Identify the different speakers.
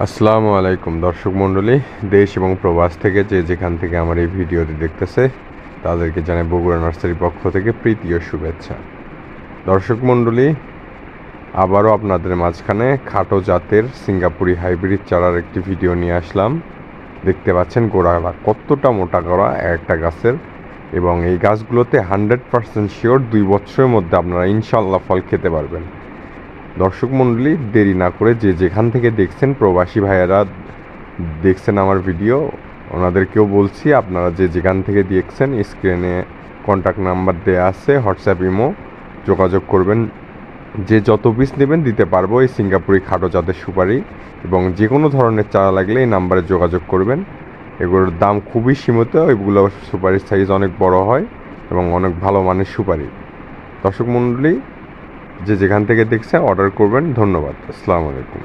Speaker 1: আসসালামু আলাইকুম দর্শক মণ্ডলী, দেশ এবং প্রবাস থেকে যে যেখান থেকে আমার এই ভিডিওটি দেখতেছে তাদেরকে জানাই বগুড়া নার্সারির পক্ষ থেকে প্রীতি ও শুভেচ্ছা। দর্শক মণ্ডলী, আবারও আপনাদের মাঝখানে খাটো জাতের সিঙ্গাপুরি হাইব্রিড চারার একটি ভিডিও নিয়ে আসলাম। দেখতে পাচ্ছেন গোড়াটা কতটা মোটা করা একটা গাছের, এবং এই গাছগুলোতে 100% শিওর 2 বছরের মধ্যে আপনারা ইনশাল্লাহ ফল খেতে পারবেন। দর্শক মণ্ডলী, দেরি না করে যে যেখান থেকে দেখছেন, প্রবাসী ভাইয়েরা দেখছেন আমার ভিডিও, ওনাদেরকেও বলছি আপনারা যে যেখান থেকে দেখছেন স্ক্রিনে কন্ট্যাক্ট নাম্বার দেওয়া আছে, হোয়াটসঅ্যাপ ইমো যোগাযোগ করবেন। যে যত পিস নেবেন দিতে পারবো এই সিঙ্গাপুরি খাটো জাতের সুপারি, এবং যে কোনো ধরনের চারা লাগলে এই নাম্বারে যোগাযোগ করবেন। এগুলোর দাম খুবই সীমিত, এগুলো সুপারির সাইজ অনেক বড় হয় এবং অনেক ভালো মানের সুপারি। দর্শক মণ্ডলী, যে যেখান থেকে দেখছে অর্ডার করবেন। ধন্যবাদ। আসসালামু আলাইকুম।